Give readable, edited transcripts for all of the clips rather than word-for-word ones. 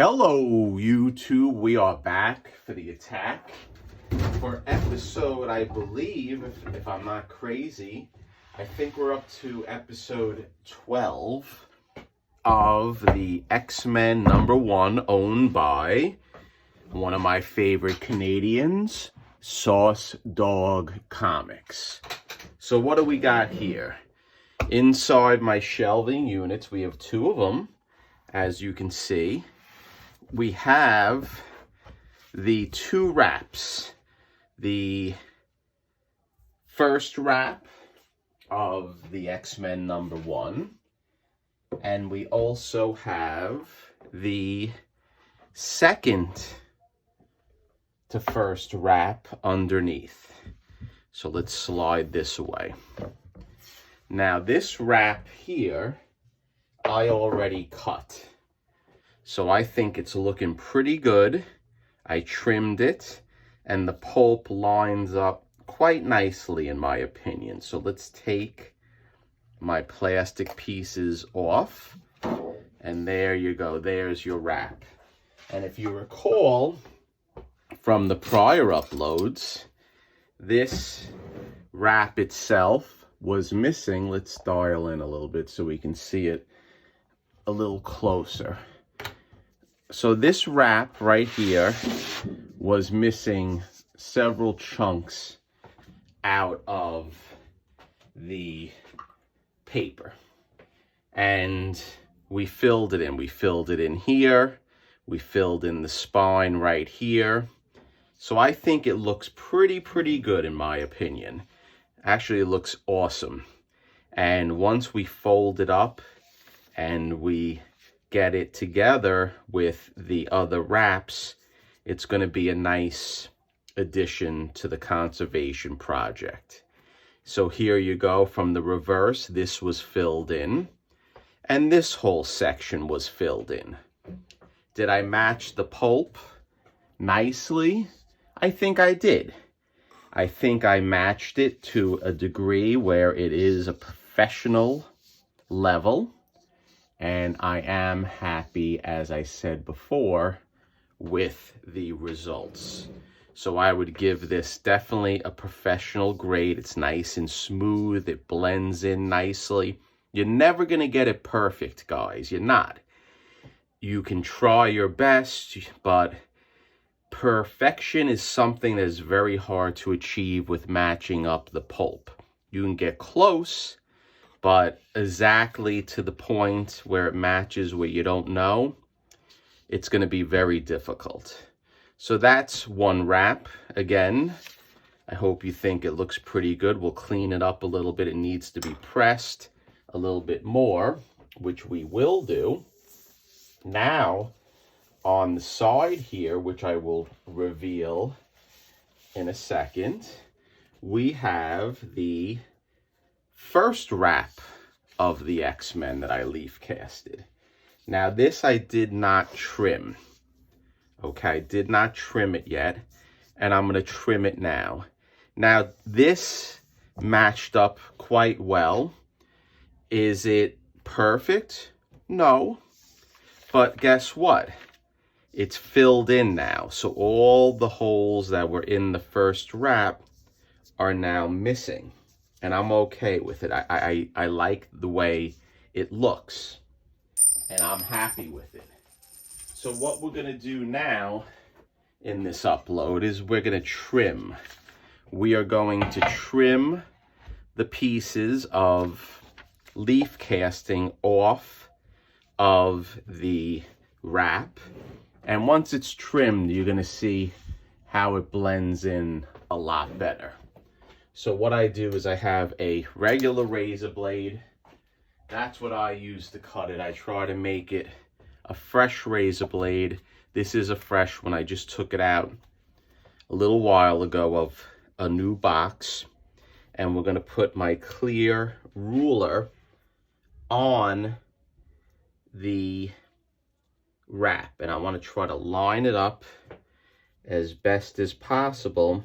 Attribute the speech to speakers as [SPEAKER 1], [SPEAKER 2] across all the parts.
[SPEAKER 1] Hello, YouTube. We are back for the attack for episode, I believe, if I'm not crazy, I think we're up to episode 12 of the X-Men #1, owned by one of my favorite Canadians, Saucedogcomics. So what do we got here? Inside my shelving units, we have two of them, as you can see. We have the two wraps. The first wrap of the X-Men #1. And we also have the second to first wrap underneath. So let's slide this away. Now this wrap here, I already cut. So I think it's looking pretty good. I trimmed it and the pulp lines up quite nicely in my opinion. So let's take my plastic pieces off. And there you go, there's your wrap. And if you recall from the prior uploads, this wrap itself was missing. Let's dial in a little bit so we can see it a little closer. So this wrap right here was missing several chunks out of the paper. And we filled it in. We filled it in here. We filled in the spine right here. So I think it looks pretty good in my opinion. Actually, it looks awesome. And once we fold it up and we get it together with the other wraps, it's going to be a nice addition to the conservation project. So here you go from the reverse. This was filled in and this whole section was filled in. Did I match the pulp nicely? I think I did. I think I matched it to a degree where it is a professional level. And I am happy, as I said before, with the results. So I would give this definitely a professional grade. It's nice and smooth. It blends in nicely. You're never going to get it perfect, guys. You're not. You can try your best, but perfection is something that is very hard to achieve with matching up the pulp. You can get close, but exactly to the point where it matches where you don't know, it's going to be very difficult. So that's one wrap. Again, I hope you think it looks pretty good. We'll clean it up a little bit. It needs to be pressed a little bit more, which we will do. Now, on the side here, which I will reveal in a second, we have the first wrap of the X-Men that I leaf casted. Now this I did not trim. Okay, I did not trim it yet, and I'm going to trim it now. Now this matched up quite well. Is it perfect? No. But guess what? It's filled in now. So all the holes that were in the first wrap are now missing. And I'm okay with it. I like the way it looks. And I'm happy with it. So what we're going to do now in this upload is we're going to trim. We are going to trim the pieces of leaf casting off of the wrap. And once it's trimmed, you're going to see how it blends in a lot better. So what I do is I have a regular razor blade. That's what I use to cut it. I try to make it a fresh razor blade. This is a fresh one. I just took it out a little while ago of a new box. And we're going to put my clear ruler on the wrap. And I want to try to line it up as best as possible,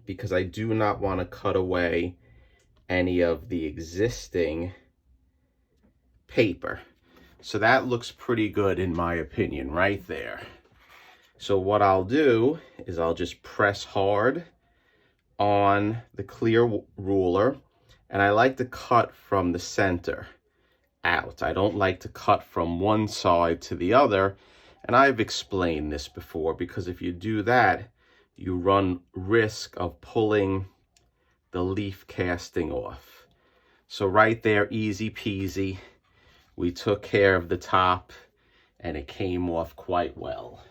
[SPEAKER 1] because I do not want to cut away any of the existing paper. So that looks pretty good in my opinion right there. So what I'll do is I'll just press hard on the clear ruler, and I like to cut from the center out. I don't like to cut from one side to the other, and I've explained this before, because if you do that, you run risk of pulling the leaf casting off. So right there, easy peasy, we took care of the top and it came off quite well.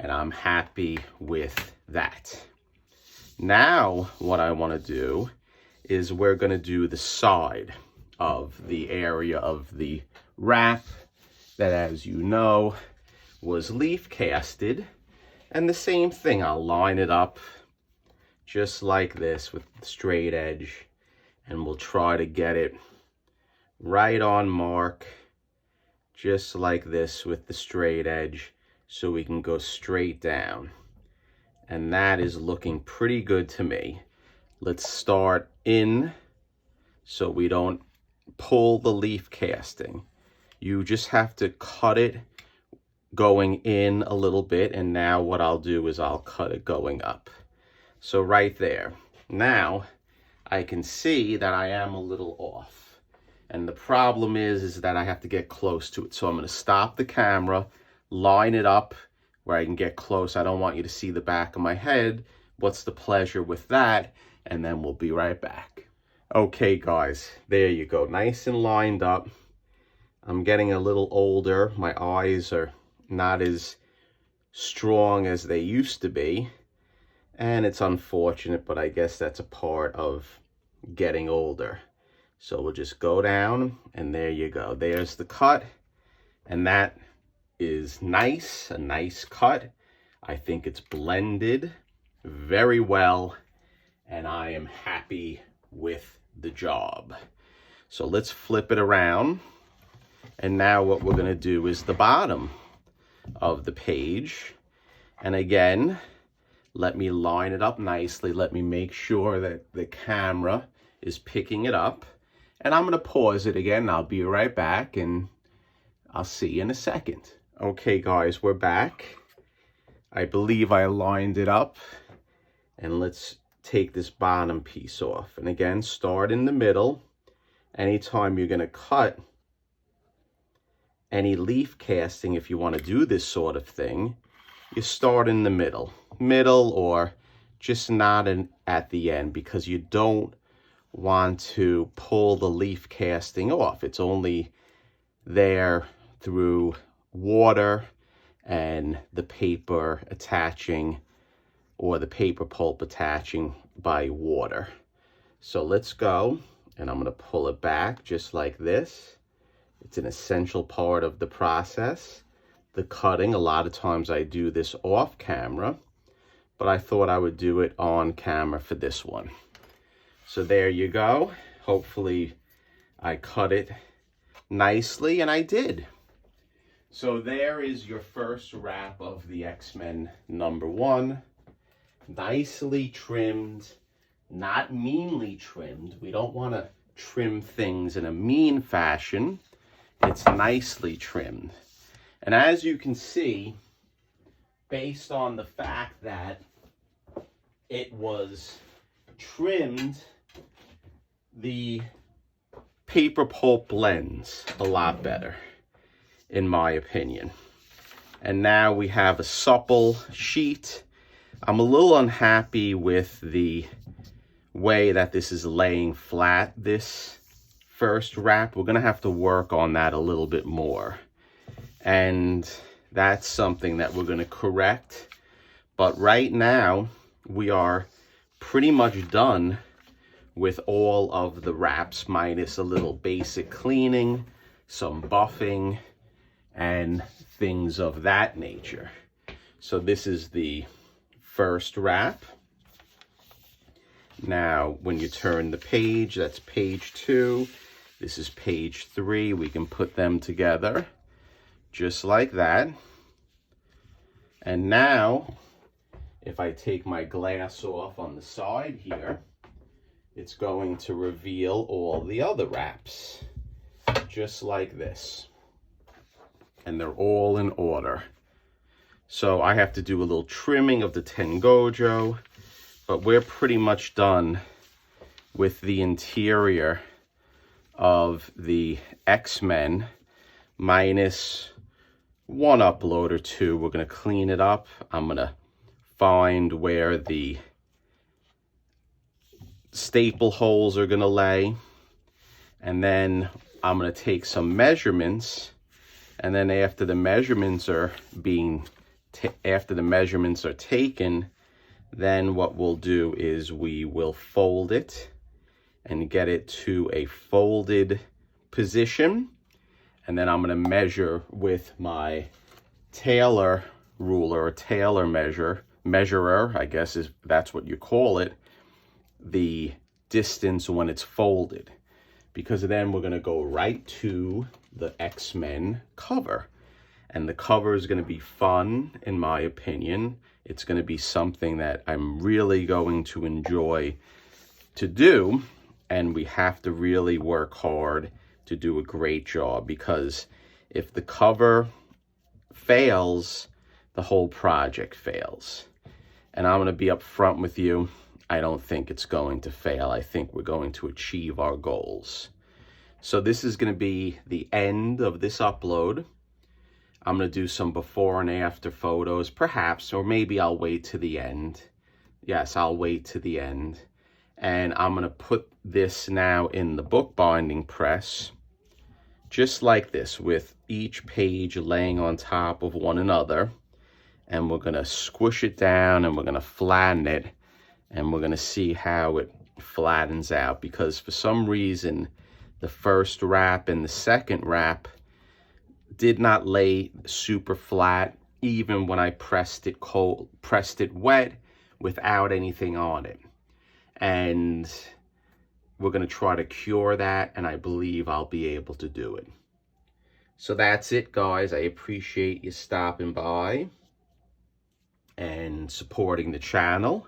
[SPEAKER 1] And I'm happy with that. Now, what I want to do is we're going to do the side of the area of the wrap that, as you know, was leaf casted. And the same thing, I'll line it up just like this with the straight edge, and we'll try to get it right on mark, just like this with the straight edge, so we can go straight down. And that is looking pretty good to me. Let's start in so we don't pull the leaf casting. You just have to cut it going in a little bit, and now what I'll do is I'll cut it going up. So right there. Now I can see that I am a little off. And the problem is that I have to get close to it. So I'm going to stop the camera, line it up where I can get close. I don't want you to see the back of my head. What's the pleasure with that? And then we'll be right back. Okay, guys, there you go. Nice and lined up. I'm getting a little older. My eyes are not as strong as they used to be. And it's unfortunate, but I guess that's a part of getting older. So we'll just go down, and there you go. There's the cut, and that is nice, a nice cut. I think it's blended very well, and I am happy with the job. So let's flip it around, and now what we're going to do is the bottom of the page. And again, let me line it up nicely. Let me make sure that the camera is picking it up. And I'm going to pause it again. I'll be right back, and I'll see you in a second. Okay, guys, we're back. I believe I lined it up. And let's take this bottom piece off. And again, start in the middle. Anytime you're going to cut any leaf casting, if you want to do this sort of thing, you start in the middle, or just not at the end, because you don't want to pull the leaf casting off. It's only there through water and the paper attaching, or the paper pulp attaching by water. So let's go, and I'm going to pull it back just like this. It's an essential part of the process. The cutting, a lot of times I do this off camera, but I thought I would do it on camera for this one. So there you go. Hopefully I cut it nicely, and I did. So there is your first wrap of the X-Men #1. Nicely trimmed, not meanly trimmed. We don't want to trim things in a mean fashion. It's nicely trimmed. And as you can see, based on the fact that it was trimmed, the paper pulp blends a lot better, in my opinion. And now we have a supple sheet. I'm a little unhappy with the way that this is laying flat, this first wrap. We're going to have to work on that a little bit more. And that's something that we're going to correct. But right now, we are pretty much done with all of the wraps, minus a little basic cleaning, some buffing, and things of that nature. So this is the first wrap. Now, when you turn the page, that's page 2. This is page 3. We can put them together just like that. And now, if I take my glass off on the side here, it's going to reveal all the other wraps, just like this. and they're all in order. So I have to do a little trimming of the Tengojo, but we're pretty much done with the interior of the X-Men, minus one upload or two. We're going to clean it up. I'm going to find where the staple holes are going to lay, and then I'm going to take some measurements, and then after the measurements are taken, then what we'll do is we will fold it and get it to a folded position, and then I'm going to measure with my tailor ruler, or tailor measurer, I guess that's what you call it, the distance when it's folded, because then we're going to go right to the X-Men cover. And the cover is going to be fun, in my opinion. It's going to be something that I'm really going to enjoy to do, and we have to really work hard to do a great job, because if the cover fails, the whole project fails. And I'm going to be upfront with you. I don't think it's going to fail. I think we're going to achieve our goals. So this is going to be the end of this upload. I'm going to do some before and after photos, perhaps, or maybe I'll wait to the end. Yes, I'll wait to the end. And I'm going to put this now in the bookbinding press, just like this, with each page laying on top of one another. And we're going to squish it down, and we're going to flatten it, and we're going to see how it flattens out, because for some reason the first wrap and the second wrap did not lay super flat, even when I pressed it wet without anything on it. And we're going to try to cure that, and I believe I'll be able to do it. So that's it, guys. I appreciate you stopping by and supporting the channel.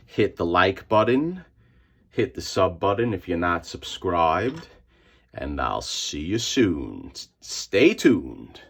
[SPEAKER 1] Hit the like button, hit the sub button if you're not subscribed, and I'll see you soon. Stay tuned.